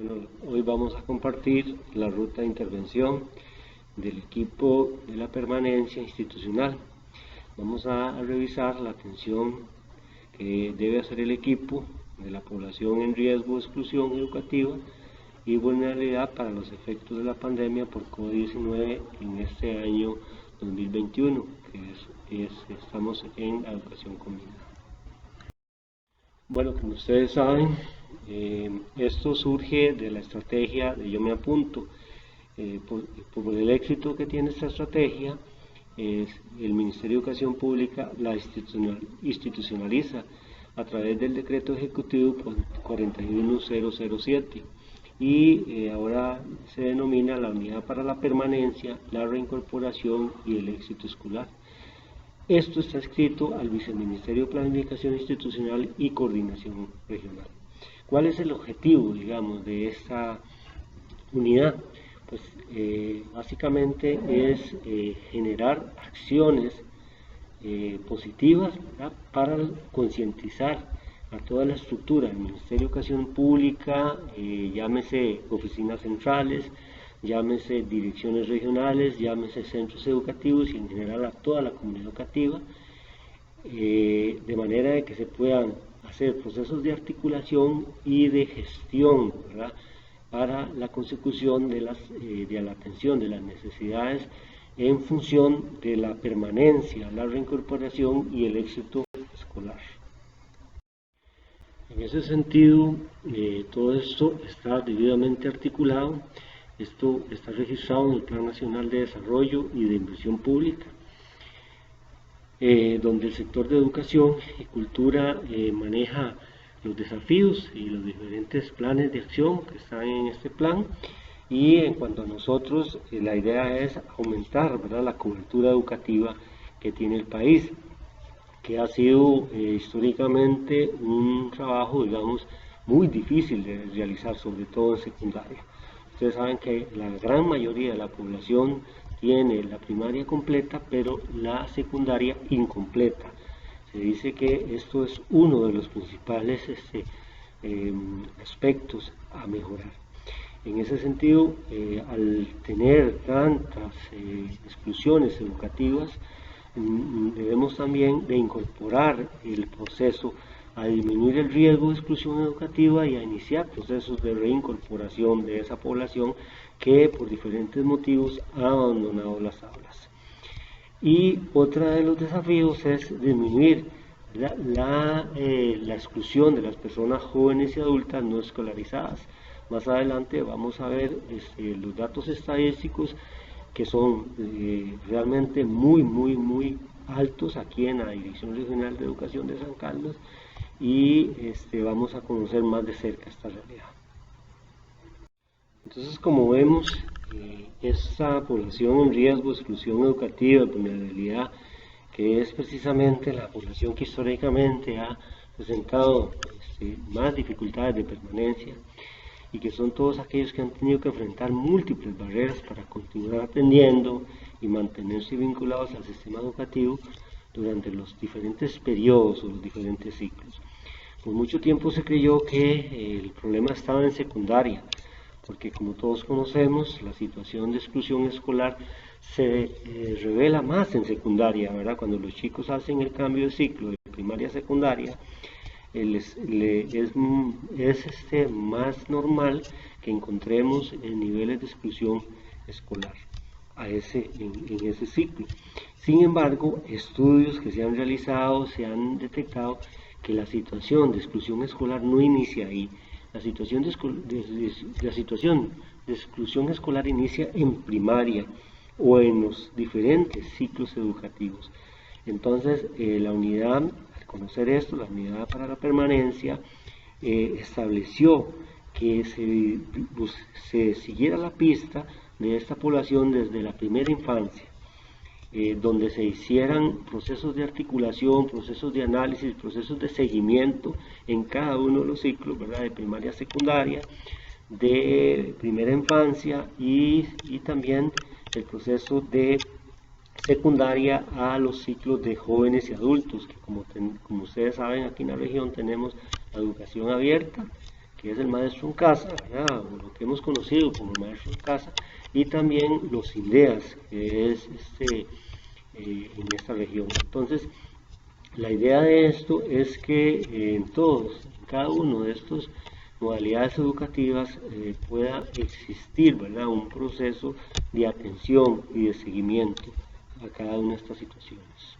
Bueno, hoy vamos a compartir la ruta de intervención del equipo de la permanencia institucional. Vamos a revisar la atención que debe hacer el equipo de la población en riesgo de exclusión educativa y vulnerabilidad para los efectos de la pandemia por COVID-19 en este año 2021, que estamos en la educación combinada. Bueno, como ustedes saben, esto surge de la estrategia de Yo Me Apunto. Por el éxito que tiene esta estrategia, el Ministerio de Educación Pública la institucionaliza a través del decreto ejecutivo 41007 y ahora se denomina la Unidad para la Permanencia, la Reincorporación y el Éxito Escolar. Esto está escrito al Viceministerio de Planificación Institucional y Coordinación Regional. ¿Cuál es el objetivo, digamos, de esta unidad? Pues básicamente es generar acciones positivas, ¿verdad?, para concientizar a toda la estructura del Ministerio de Educación Pública, llámese oficinas centrales, llámese direcciones regionales, llámese centros educativos y en general a toda la comunidad educativa, de manera de que se puedan hacer procesos de articulación y de gestión, ¿verdad?, para la consecución de la atención de las necesidades en función de la permanencia, la reincorporación y el éxito escolar. En ese sentido, todo esto está debidamente articulado. Esto está registrado en el Plan Nacional de Desarrollo y de Inversión Pública, donde el sector de educación y cultura maneja los desafíos y los diferentes planes de acción que están en este plan. Y en cuanto a nosotros, la idea es aumentar, ¿verdad?, la cobertura educativa que tiene el país, que ha sido históricamente un trabajo, digamos, muy difícil de realizar, sobre todo en secundaria. Ustedes saben que la gran mayoría de la población tiene la primaria completa, pero la secundaria incompleta. Se dice que esto es uno de los principales aspectos a mejorar. En ese sentido, al tener tantas exclusiones educativas, debemos también de incorporar el proceso a disminuir el riesgo de exclusión educativa y a iniciar procesos de reincorporación de esa población que por diferentes motivos ha abandonado las aulas. Y otro de los desafíos es disminuir la exclusión de las personas jóvenes y adultas no escolarizadas. Más adelante vamos a ver los datos estadísticos que son realmente muy altos aquí en la Dirección Regional de Educación de San Carlos, y vamos a conocer más de cerca esta realidad. Entonces, como vemos, esta población en riesgo de exclusión educativa, vulnerabilidad, que es precisamente la población que históricamente ha presentado más dificultades de permanencia, y que son todos aquellos que han tenido que enfrentar múltiples barreras para continuar aprendiendo y mantenerse vinculados al sistema educativo durante los diferentes periodos o los diferentes ciclos. Por mucho tiempo se creyó que el problema estaba en secundaria, porque como todos conocemos, la situación de exclusión escolar se revela más en secundaria, ¿verdad? Cuando los chicos hacen el cambio de ciclo de primaria a secundaria, es más normal que encontremos niveles de exclusión escolar en ese ciclo. Sin embargo, estudios que se han realizado se han detectado que la situación de exclusión escolar no inicia ahí. La situación de exclusión escolar inicia en primaria o en los diferentes ciclos educativos. Entonces, la unidad, al conocer esto, la Unidad para la Permanencia, estableció que se siguiera la pista de esta población desde la primera infancia, donde se hicieran procesos de articulación, procesos de análisis, procesos de seguimiento en cada uno de los ciclos, ¿verdad?, de primaria a secundaria, de primera infancia y también el proceso de secundaria a los ciclos de jóvenes y adultos, que como ustedes saben, aquí en la región tenemos la educación abierta, que es el maestro en casa, ¿verdad? O lo que hemos conocido como maestro en casa, y también los INDEAS, que es en esta región. Entonces, la idea de esto es que en cada uno de estos modalidades educativas pueda existir, ¿verdad?, un proceso de atención y de seguimiento a cada una de estas situaciones.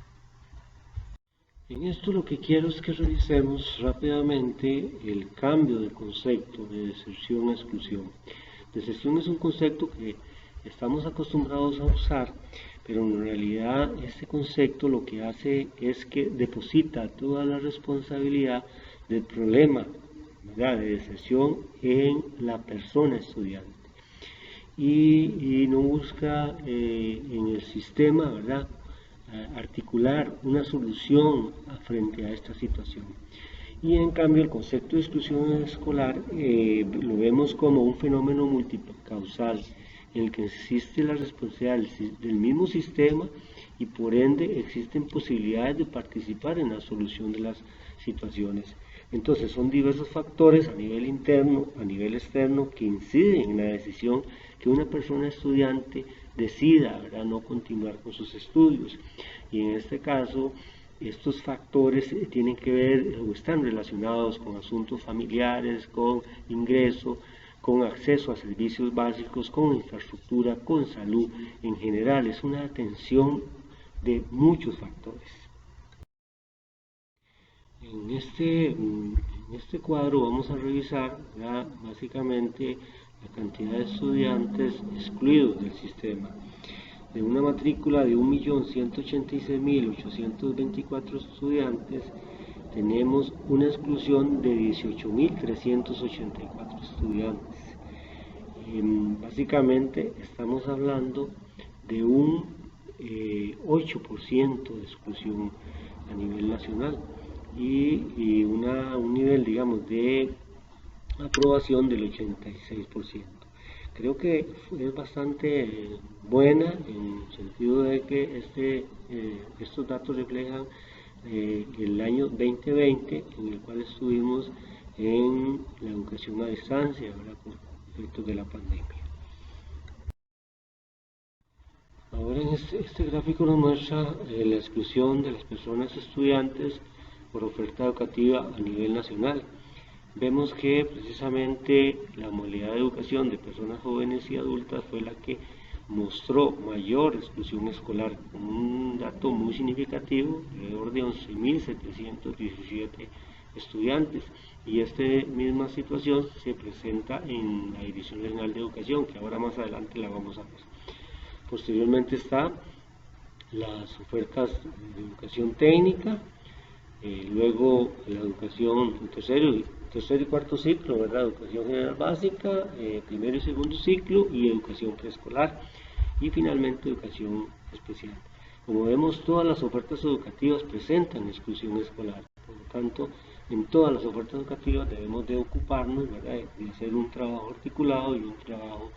En esto lo que quiero es que revisemos rápidamente el cambio de concepto de deserción a exclusión. Deserción es un concepto que estamos acostumbrados a usar, pero en realidad este concepto lo que hace es que deposita toda la responsabilidad del problema, ¿verdad?, de deserción en la persona estudiante y no busca en el sistema, ¿verdad?, articular una solución frente a esta situación. Y en cambio el concepto de exclusión escolar lo vemos como un fenómeno multicausal en el que existe la responsabilidad del mismo sistema y por ende existen posibilidades de participar en la solución de las situaciones. Entonces son diversos factores a nivel interno, a nivel externo, que inciden en la decisión que una persona estudiante decida, ¿verdad?, no continuar con sus estudios. Y en este caso, estos factores tienen que ver o están relacionados con asuntos familiares, con ingreso, con acceso a servicios básicos, con infraestructura, con salud en general. Es una atención de muchos factores. En este cuadro vamos a revisar, ¿verdad?, básicamente la cantidad de estudiantes excluidos del sistema. De una matrícula de 1.186.824 estudiantes, tenemos una exclusión de 18.384 estudiantes. Básicamente estamos hablando de un 8% de exclusión a nivel nacional y un nivel, digamos, de aprobación del 86%. Creo que es bastante buena en el sentido de que estos datos reflejan el año 2020, en el cual estuvimos en la educación a distancia, ¿verdad?, por efectos de la pandemia. Ahora en este gráfico nos muestra la exclusión de las personas estudiantes por oferta educativa a nivel nacional. Vemos que precisamente la modalidad de educación de personas jóvenes y adultas fue la que mostró mayor exclusión escolar, con un dato muy significativo, alrededor de 11.717 estudiantes. Y esta misma situación se presenta en la Dirección Regional de Educación, que ahora más adelante la vamos a ver. Posteriormente está las ofertas de educación técnica, luego la educación en tercer y cuarto ciclo, ¿verdad?, educación general básica, primero y segundo ciclo y educación preescolar y finalmente educación especial. Como vemos, todas las ofertas educativas presentan exclusión escolar, por lo tanto en todas las ofertas educativas debemos de ocuparnos, ¿verdad?, de hacer un trabajo articulado y un trabajo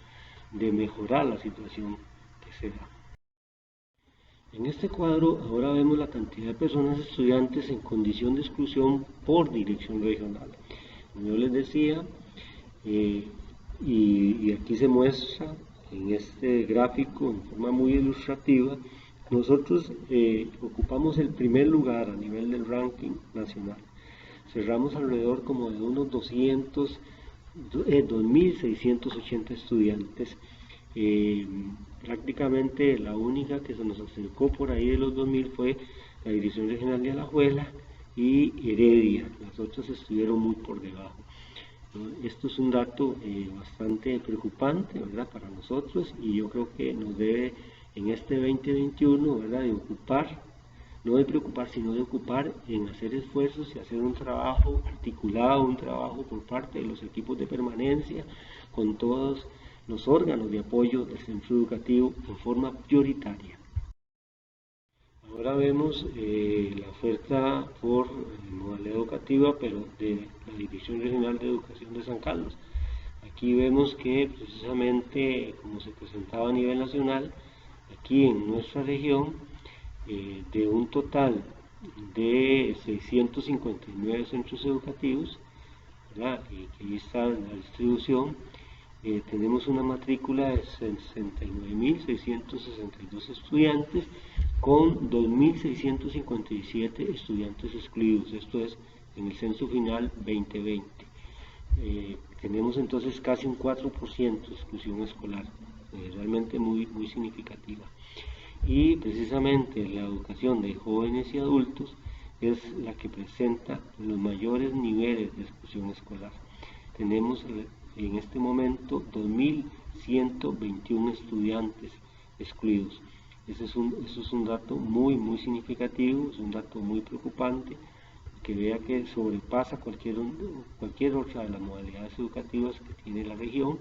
de mejorar la situación que se da. En este cuadro ahora vemos la cantidad de personas estudiantes en condición de exclusión por dirección regional. Como yo les decía, y aquí se muestra en este gráfico en forma muy ilustrativa, nosotros ocupamos el primer lugar a nivel del ranking nacional. Cerramos alrededor como de unos 2.680 estudiantes. Prácticamente la única que se nos acercó por ahí de los 2.000 fue la Dirección Regional de Alajuela y Heredia. Las otras estuvieron muy por debajo. Esto es un dato bastante preocupante, ¿verdad?, para nosotros, y yo creo que nos debe en este 2021, ¿verdad?, de ocupar, no de preocupar, sino de ocupar en hacer esfuerzos y hacer un trabajo articulado, un trabajo por parte de los equipos de permanencia, con todos los órganos de apoyo del centro educativo en forma prioritaria. Ahora vemos la oferta por modalidad educativa, pero de la Dirección Regional de Educación de San Carlos. Aquí vemos que precisamente, como se presentaba a nivel nacional, aquí en nuestra región, de un total de 659 centros educativos, ¿verdad? Que ahí está la distribución. Tenemos una matrícula de 69.662 estudiantes con 2.657 estudiantes excluidos. Esto es en el censo final 2020. Tenemos entonces casi un 4% de exclusión escolar, realmente muy significativa. Y precisamente la educación de jóvenes y adultos es la que presenta los mayores niveles de exclusión escolar. Tenemos en este momento 2.121 estudiantes excluidos. Eso es un dato muy significativo, es un dato muy preocupante, que vea que sobrepasa cualquier otra de las modalidades educativas que tiene la región,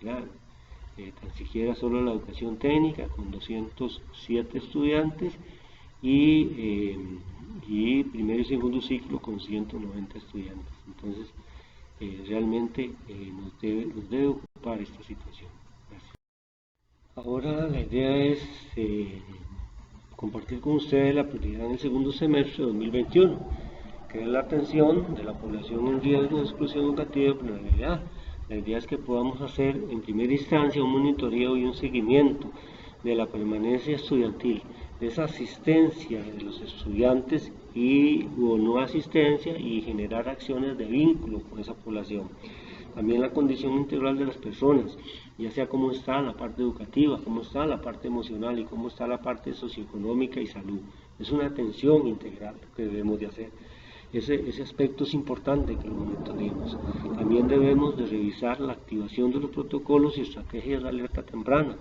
tan siquiera solo la educación técnica con 207 estudiantes y primero y segundo ciclo con 190 estudiantes. Entonces, realmente nos debe ocupar esta situación. Gracias. Ahora la idea es compartir con ustedes la prioridad en el segundo semestre de 2021, que es la atención de la población en riesgo de exclusión educativa y vulnerabilidad. La idea es que podamos hacer en primera instancia un monitoreo y un seguimiento de la permanencia estudiantil, de esa asistencia de los estudiantes o no asistencia, y generar acciones de vínculo con esa población. También la condición integral de las personas, ya sea cómo está la parte educativa, cómo está la parte emocional y cómo está la parte socioeconómica y salud. Es una atención integral que debemos de hacer. Ese aspecto es importante que lo monitoreemos. También debemos de revisar la activación de los protocolos y estrategias de alerta temprana.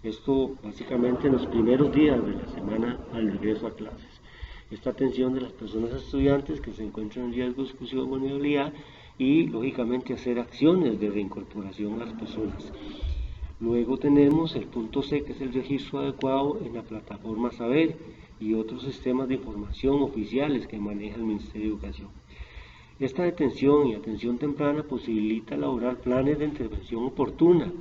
Esto básicamente en los primeros días de la semana al regreso a clases. Esta atención de las personas estudiantes que se encuentran en riesgo de exclusión o vulnerabilidad, y lógicamente hacer acciones de reincorporación a las personas. Luego tenemos el punto C, que es el registro adecuado en la plataforma Saber y otros sistemas de información oficiales que maneja el Ministerio de Educación. Esta detención y atención temprana posibilita elaborar planes de intervención oportuna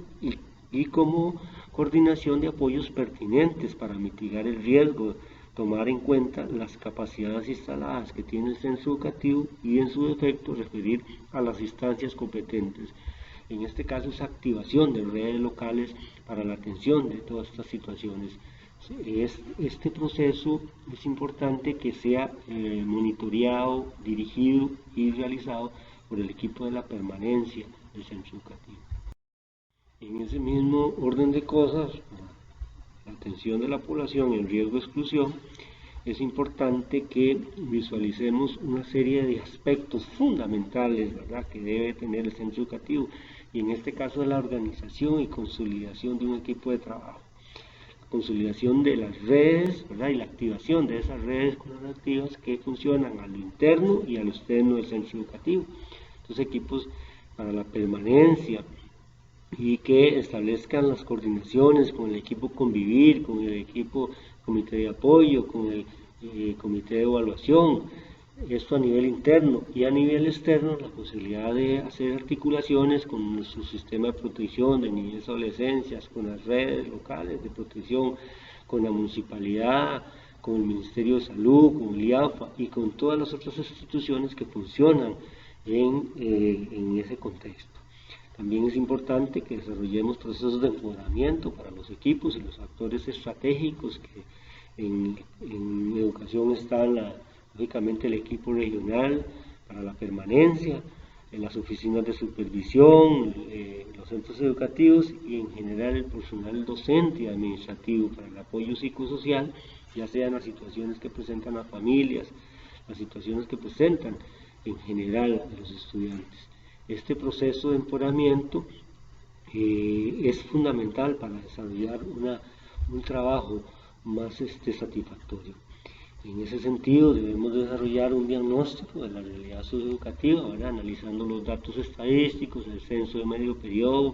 y como coordinación de apoyos pertinentes para mitigar el riesgo, tomar en cuenta las capacidades instaladas que tiene el centro educativo y en su defecto referir a las instancias competentes. En este caso es activación de redes locales para la atención de todas estas situaciones. Este proceso es importante que sea monitoreado, dirigido y realizado por el equipo de la permanencia del centro educativo. En ese mismo orden de cosas, la atención de la población en riesgo de exclusión, es importante que visualicemos una serie de aspectos fundamentales, ¿verdad?, que debe tener el centro educativo, y en este caso la organización y consolidación de un equipo de trabajo, la consolidación de las redes, ¿verdad?, y la activación de esas redes colaborativas que funcionan a lo interno y a lo externo del centro educativo. Estos equipos para la permanencia, y que establezcan las coordinaciones con el equipo Convivir, con el equipo Comité de Apoyo, con el Comité de Evaluación, esto a nivel interno, y a nivel externo la posibilidad de hacer articulaciones con nuestro sistema de protección de niñez y adolescencias, con las redes locales de protección, con la municipalidad, con el Ministerio de Salud, con el IAFA y con todas las otras instituciones que funcionan en ese contexto. También es importante que desarrollemos procesos de empoderamiento para los equipos y los actores estratégicos, que en educación está lógicamente el equipo regional para la permanencia, en las oficinas de supervisión, los centros educativos y en general el personal docente y administrativo para el apoyo psicosocial, ya sean las situaciones que presentan las familias, las situaciones que presentan en general a los estudiantes. Este proceso de empoderamiento es fundamental para desarrollar un trabajo más satisfactorio. En ese sentido debemos desarrollar un diagnóstico de la realidad socioeducativa, ¿verdad?, analizando los datos estadísticos, el censo de medio periodo,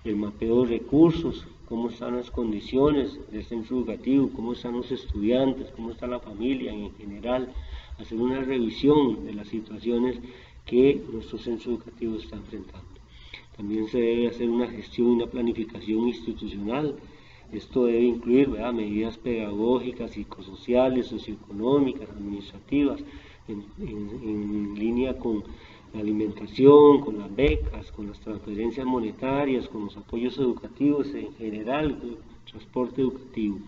el mapeo de recursos, cómo están las condiciones del centro educativo, cómo están los estudiantes, cómo está la familia en general, hacer una revisión de las situaciones que nuestro centro educativo está enfrentando. También se debe hacer una gestión y una planificación institucional. Esto debe incluir, ¿verdad?, medidas pedagógicas, psicosociales, socioeconómicas, administrativas, en línea con la alimentación, con las becas, con las transferencias monetarias, con los apoyos educativos en general, el transporte educativo,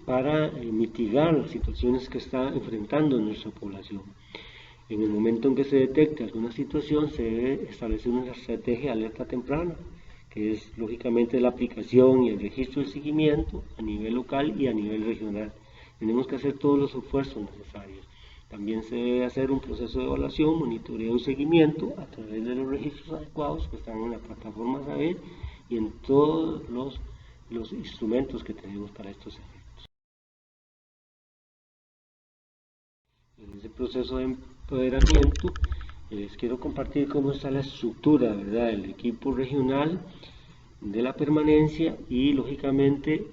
para mitigar las situaciones que está enfrentando nuestra población. En el momento en que se detecte alguna situación, se debe establecer una estrategia de alerta temprana, que es lógicamente la aplicación y el registro de seguimiento a nivel local y a nivel regional. Tenemos que hacer todos los esfuerzos necesarios. También se debe hacer un proceso de evaluación, monitoreo y seguimiento a través de los registros adecuados que están en la plataforma Saber y en todos los instrumentos que tenemos para estos efectos. En ese proceso de empoderamiento, les quiero compartir cómo está la estructura, ¿verdad?, del equipo regional de la permanencia y lógicamente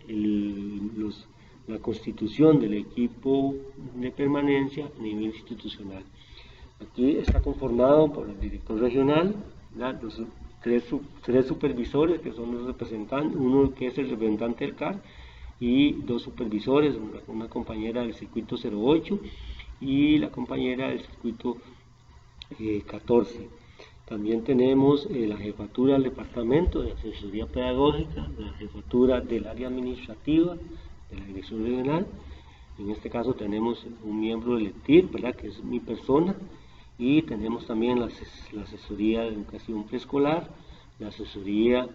la constitución del equipo de permanencia a nivel institucional. Aquí está conformado por el director regional, los tres supervisores que son los representantes, uno que es el representante del CAR y dos supervisores, una compañera del circuito 08 y la compañera del circuito 14. También tenemos la jefatura del departamento de asesoría pedagógica, la jefatura del área administrativa de la dirección regional. En este caso tenemos un miembro del ETIR, ¿verdad?, que es mi persona, y tenemos también la asesoría de educación preescolar, la asesoría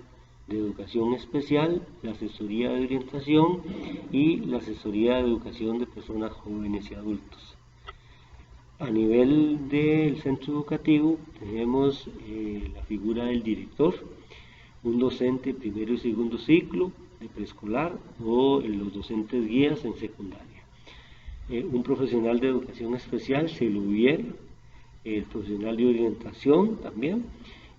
de educación especial, la asesoría de orientación y la asesoría de educación de personas jóvenes y adultos. A nivel del centro educativo tenemos la figura del director, un docente primero y segundo ciclo de preescolar o los docentes guías en secundaria. Un profesional de educación especial, si lo hubiera, el profesional de orientación también,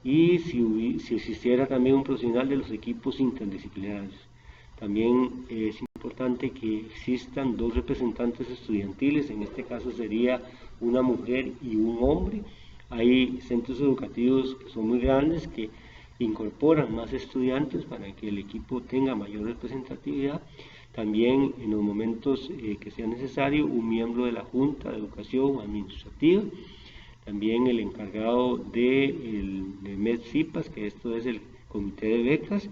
y si existiera también un profesional de los equipos interdisciplinarios. También es importante que existan dos representantes estudiantiles, en este caso sería una mujer y un hombre. Hay centros educativos que son muy grandes que incorporan más estudiantes para que el equipo tenga mayor representatividad. También en los momentos que sea necesario, un miembro de la Junta de Educación Administrativa, también el encargado de MED-CIPAS, que esto es el Comité de Becas,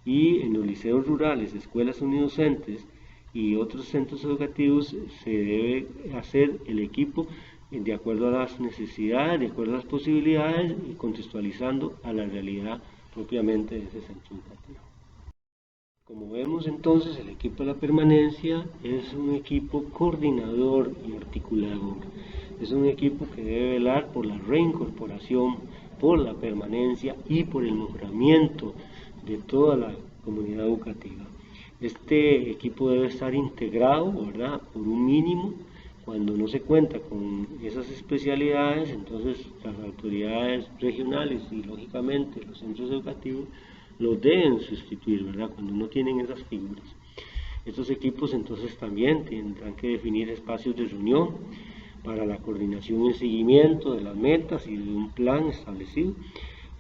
y en los liceos rurales, escuelas unidocentes y otros centros educativos se debe hacer el equipo de acuerdo a las necesidades, de acuerdo a las posibilidades y contextualizando a la realidad propiamente de ese centro educativo. Como vemos entonces, el equipo de la permanencia es un equipo coordinador y articulador. Es un equipo que debe velar por la reincorporación, por la permanencia y por el mejoramiento de toda la comunidad educativa. Este equipo debe estar integrado, ¿verdad?, por un mínimo. Cuando no se cuenta con esas especialidades, entonces las autoridades regionales y lógicamente los centros educativos los deben sustituir, ¿verdad?, cuando no tienen esas figuras. Estos equipos entonces también tendrán que definir espacios de reunión para la coordinación y el seguimiento de las metas y de un plan establecido.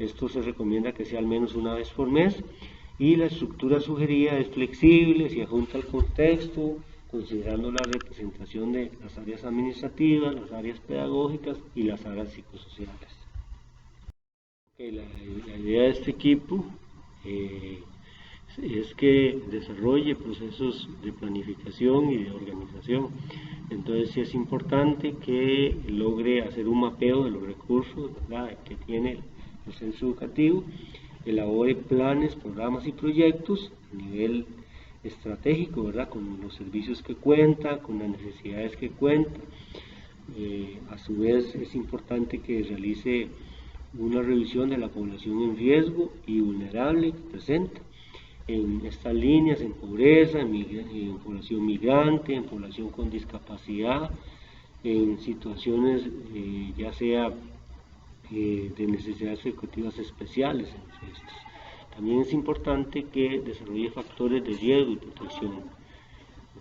Esto se recomienda que sea al menos una vez por mes y la estructura sugerida es flexible, se adjunta al contexto, considerando la representación de las áreas administrativas, las áreas pedagógicas y las áreas psicosociales. La idea de este equipo es que desarrolle procesos de planificación y de organización. Entonces sí es importante que logre hacer un mapeo de los recursos, ¿verdad?, que tiene el centro educativo, elabore planes, programas y proyectos a nivel estratégico, ¿verdad?, con los servicios que cuenta, con las necesidades que cuenta. A su vez es importante que realice una revisión de la población en riesgo y vulnerable que presenta en estas líneas, en pobreza, en población migrante, en población con discapacidad, en situaciones ya sea de necesidades educativas especiales. También es importante que desarrolle factores de riesgo y protección,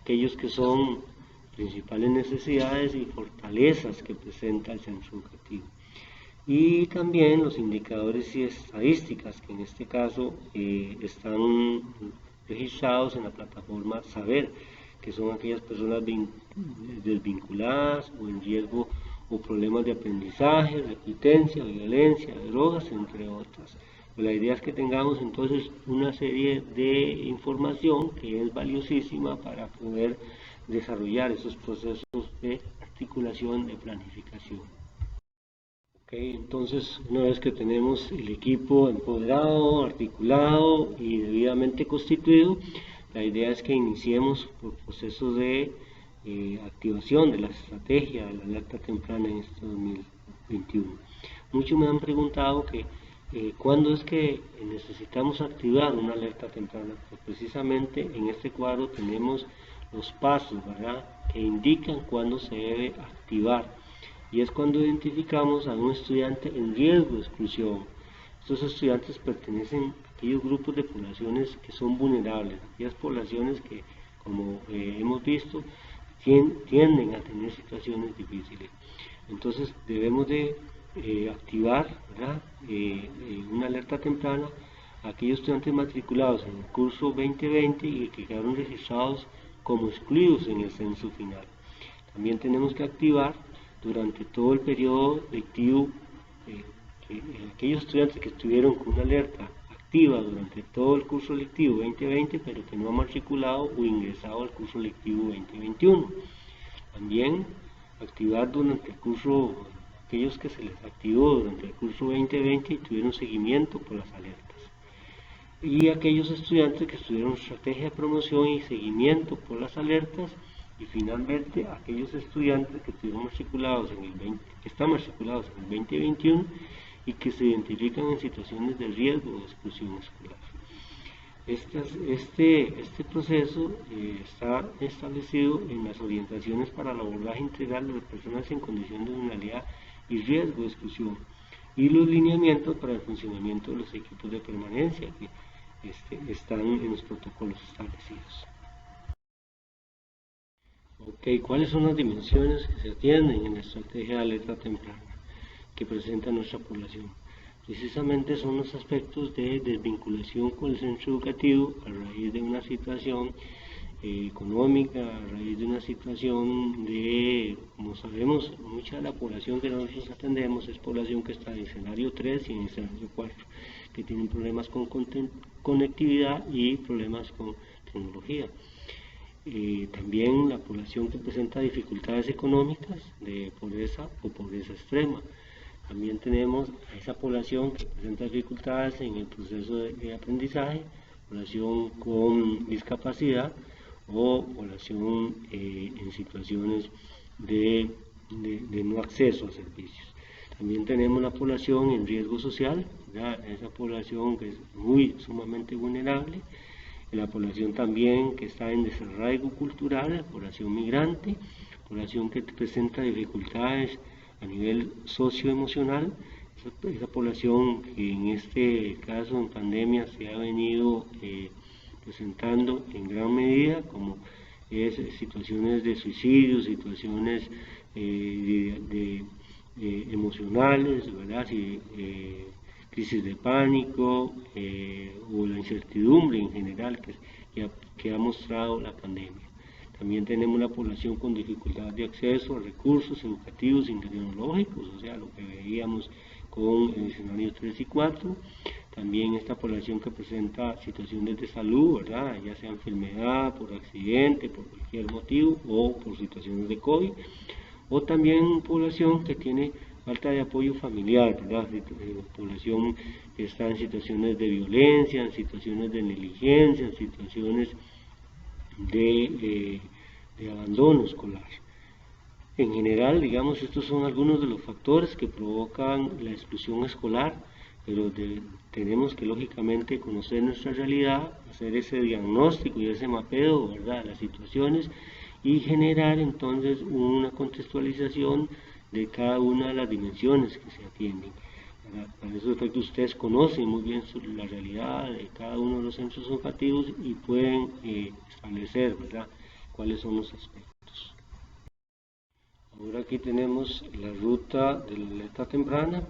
aquellos que son principales necesidades y fortalezas que presenta el centro educativo. Y también los indicadores y estadísticas que en este caso están registrados en la plataforma Saber, que son aquellas personas desvinculadas o en riesgo o problemas de aprendizaje, repitencia, violencia, drogas, entre otras. La idea es que tengamos entonces una serie de información que es valiosísima para poder desarrollar esos procesos de articulación, de planificación. Entonces, una vez que tenemos el equipo empoderado, articulado y debidamente constituido, la idea es que iniciemos por procesos de activación de la estrategia de la alerta temprana en este 2021. Muchos me han preguntado que ¿cuándo es que necesitamos activar una alerta temprana? Pues precisamente en este cuadro tenemos los pasos, ¿verdad?, que indican cuándo se debe activar. Y es cuando identificamos a un estudiante en riesgo de exclusión. Estos estudiantes pertenecen a aquellos grupos de poblaciones que son vulnerables, aquellas poblaciones que, como hemos visto, tienden a tener situaciones difíciles. Entonces debemos de activar, ¿verdad?, una alerta temprana a aquellos estudiantes matriculados en el curso 2020 y que quedaron registrados como excluidos en el censo final. También tenemos que activar durante todo el periodo lectivo aquellos estudiantes que estuvieron con una alerta activa durante todo el curso lectivo 2020 pero que no han matriculado o ingresado al curso lectivo 2021. También activar durante el curso aquellos que se les activó durante el curso 2020 y tuvieron seguimiento por las alertas. Y aquellos estudiantes que estuvieron estrategia de promoción y seguimiento por las alertas. Y finalmente aquellos estudiantes que estuvieron matriculados que están matriculados en el 2021 y que se identifican en situaciones de riesgo de exclusión escolar. Este proceso está establecido en las orientaciones para el abordaje integral de las personas en condición de vulnerabilidad y riesgo de exclusión y los lineamientos para el funcionamiento de los equipos de permanencia que están en los protocolos establecidos. ¿Cuáles son las dimensiones que se atienden en la estrategia de alerta temprana que presenta nuestra población? Precisamente son los aspectos de desvinculación con el centro educativo a raíz de una situación económica, a raíz de una situación de, como sabemos, mucha de la población que nosotros atendemos es población que está en escenario 3 y en escenario 4, que tienen problemas con conectividad y problemas con tecnología. También la población que presenta dificultades económicas de pobreza o pobreza extrema. También tenemos a esa población que presenta dificultades en el proceso de aprendizaje, población con discapacidad o población en situaciones de no acceso a servicios. También tenemos la población en riesgo social, ¿verdad?, esa población que es sumamente vulnerable. La población también que está en desarraigo cultural, la población migrante, población que presenta dificultades a nivel socioemocional, esa población que en este caso en pandemia se ha venido presentando en gran medida, como es situaciones de suicidio, situaciones emocionales, ¿verdad?, crisis de pánico o la incertidumbre en general que ha mostrado la pandemia. También tenemos una población con dificultad de acceso a recursos educativos y tecnológicos, o sea, lo que veíamos con el escenario 3 y 4. También esta población que presenta situaciones de salud, ¿verdad?, ya sea enfermedad, por accidente, por cualquier motivo o por situaciones de COVID. O también población que tiene falta de apoyo familiar, ¿verdad?, población que está en situaciones de violencia, en situaciones de negligencia, en situaciones de abandono escolar. En general, digamos, estos son algunos de los factores que provocan la exclusión escolar, pero tenemos que lógicamente conocer nuestra realidad, hacer ese diagnóstico y ese mapeo, ¿verdad?, de las situaciones y generar entonces una contextualización de cada una de las dimensiones que se atienden. Para esos efectos ustedes conocen muy bien la realidad de cada uno de los centros educativos y pueden establecer, ¿verdad?, cuáles son los aspectos. Ahora aquí tenemos la ruta de la alerta temprana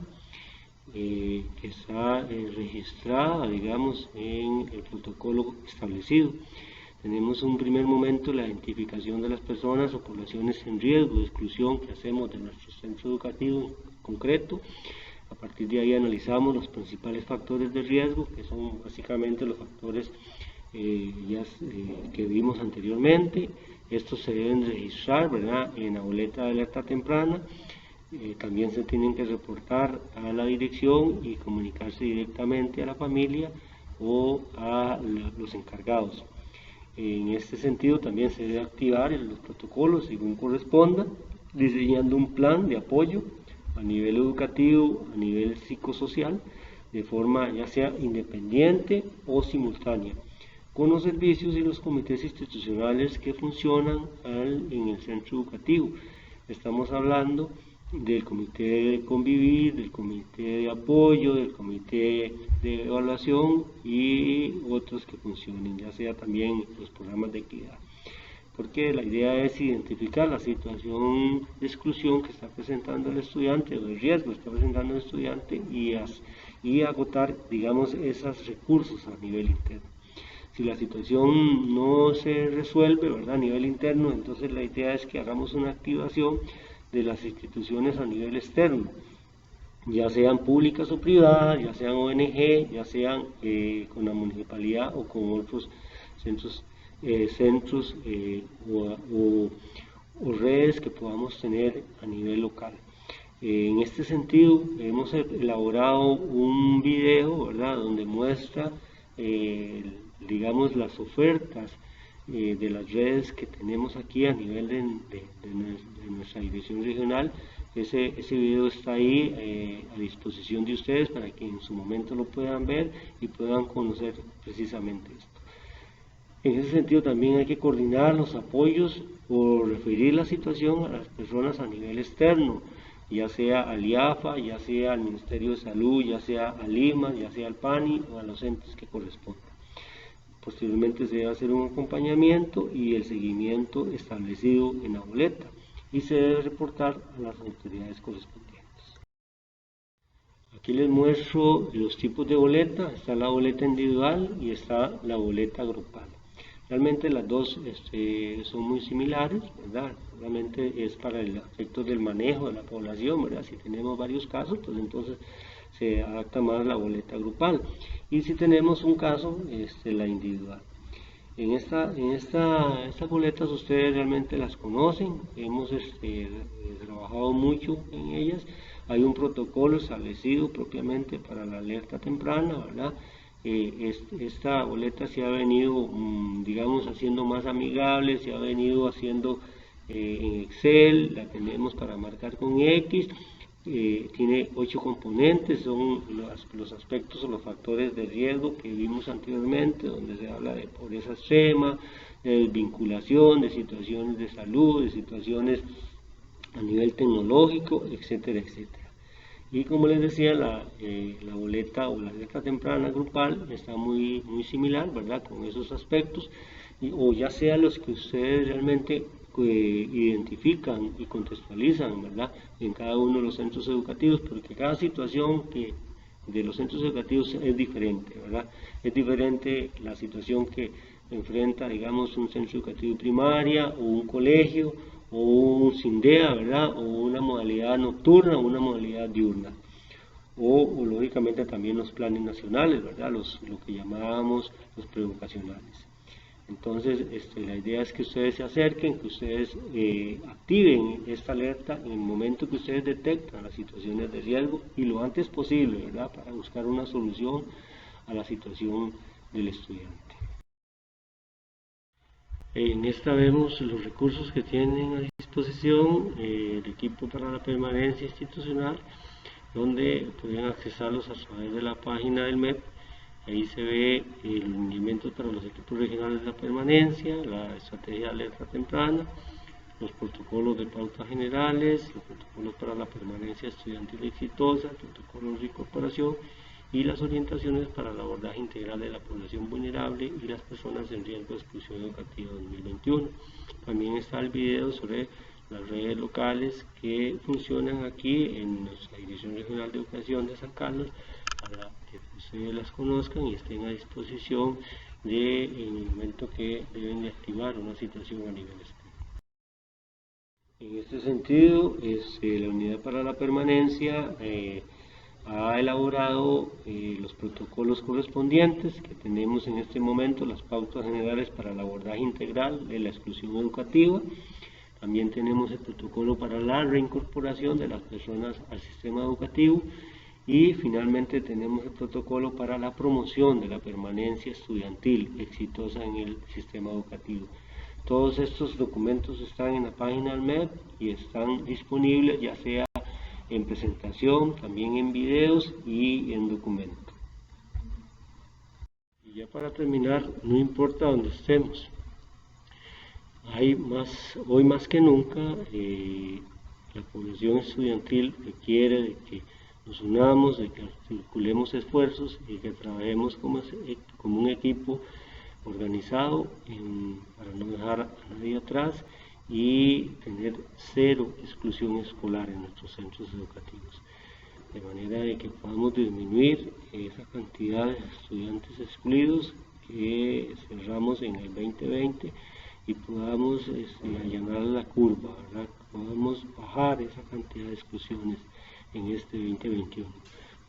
que está registrada, digamos, en el protocolo establecido. Tenemos un primer momento la identificación de las personas o poblaciones en riesgo de exclusión que hacemos de nuestro centro educativo en concreto. A partir de ahí analizamos los principales factores de riesgo, que son básicamente los factores que vimos anteriormente. Estos se deben registrar, ¿verdad?, en la boleta de alerta temprana. También se tienen que reportar a la dirección y comunicarse directamente a la familia o a los encargados. En este sentido también se debe activar los protocolos según corresponda, diseñando un plan de apoyo a nivel educativo, a nivel psicosocial, de forma ya sea independiente o simultánea, con los servicios y los comités institucionales que funcionan en el centro educativo. Estamos hablando del comité de convivir, del comité de apoyo, del comité de evaluación y otros que funcionen, ya sea también los programas de equidad. Porque la idea es identificar la situación de exclusión que está presentando el estudiante o el riesgo que está presentando el estudiante y agotar, digamos, esos recursos a nivel interno. Si la situación no se resuelve, ¿verdad?, a nivel interno, entonces la idea es que hagamos una activación de las instituciones a nivel externo, ya sean públicas o privadas, ya sean ONG, ya sean con la municipalidad o con otros centros o redes que podamos tener a nivel local. En este sentido, hemos elaborado un video, ¿verdad?, donde muestra digamos, las ofertas de las redes que tenemos aquí a nivel de nuestra dirección regional. Ese video está ahí a disposición de ustedes para que en su momento lo puedan ver y puedan conocer precisamente esto. En ese sentido también hay que coordinar los apoyos o referir la situación a las personas a nivel externo, ya sea al IAFA, ya sea al Ministerio de Salud, ya sea al IMA, ya sea al PANI o a los entes que correspondan. Posteriormente se debe hacer un acompañamiento y el seguimiento establecido en la boleta y se debe reportar a las autoridades correspondientes. Aquí les muestro los tipos de boleta. Está la boleta individual y está la boleta grupal. Realmente las dos son muy similares, ¿verdad? Realmente es para el efecto del manejo de la población, ¿verdad? Si tenemos varios casos, pues entonces se adapta más la boleta grupal. Y si tenemos un caso, la individual. Estas boletas ustedes realmente las conocen, hemos trabajado mucho en ellas. Hay un protocolo establecido propiamente para la alerta temprana, ¿verdad? Esta boleta se ha venido, digamos, haciendo más amigable, se ha venido haciendo en Excel, la tenemos para marcar con X. Tiene 8 componentes, son los aspectos o los factores de riesgo que vimos anteriormente, donde se habla de pobreza extrema, de vinculación, de situaciones de salud, de situaciones a nivel tecnológico, etcétera, etcétera. Y como les decía, la boleta o la alerta temprana grupal está muy similar, ¿verdad?, con esos aspectos, o ya sea los que ustedes realmente identifican y contextualizan, ¿verdad?, en cada uno de los centros educativos, porque cada situación de los centros educativos es diferente, ¿verdad? Es diferente la situación que enfrenta, digamos, un centro educativo primaria o un colegio o un CINDEA, ¿verdad?, o una modalidad nocturna o una modalidad diurna. O lógicamente también los planes nacionales, ¿verdad?, lo que llamábamos los preeducacionales. Entonces, la idea es que ustedes se acerquen, que ustedes activen esta alerta en el momento que ustedes detectan las situaciones de riesgo y lo antes posible, ¿verdad?, para buscar una solución a la situación del estudiante. En esta vemos los recursos que tienen a disposición el equipo para la permanencia institucional, donde pueden accesarlos a través de la página del MEP. Ahí se ve el lineamiento para los equipos regionales de la permanencia, la estrategia de alerta temprana, los protocolos de pautas generales, los protocolos para la permanencia estudiantil exitosa, el protocolo de incorporación y las orientaciones para el abordaje integral de la población vulnerable y las personas en riesgo de exclusión educativa 2021. También está el video sobre las redes locales que funcionan aquí en nuestra Dirección Regional de Educación de San Carlos, para que ustedes las conozcan y estén a disposición en el momento que deben de activar una situación a nivel escolar. En este sentido, la Unidad para la Permanencia ha elaborado los protocolos correspondientes que tenemos en este momento, las pautas generales para el abordaje integral de la exclusión educativa. También tenemos el protocolo para la reincorporación de las personas al sistema educativo y finalmente tenemos el protocolo para la promoción de la permanencia estudiantil exitosa en el sistema educativo. Todos estos documentos están en la página del MEP y están disponibles ya sea en presentación, también en videos y en documento. Y ya para terminar, no importa dónde estemos, hoy más que nunca la población estudiantil requiere de que nos unamos, de que articulemos esfuerzos y que trabajemos como un equipo organizado para no dejar a nadie atrás y tener cero exclusión escolar en nuestros centros educativos, de manera de que podamos disminuir esa cantidad de estudiantes excluidos que cerramos en el 2020 y podamos allanar la curva, ¿verdad? Podamos bajar esa cantidad de exclusiones en este 2021.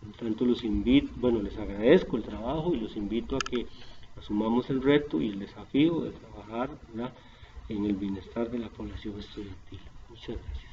Por lo tanto, les agradezco el trabajo y los invito a que asumamos el reto y el desafío de trabajar, ¿verdad?, en el bienestar de la población estudiantil. Muchas gracias.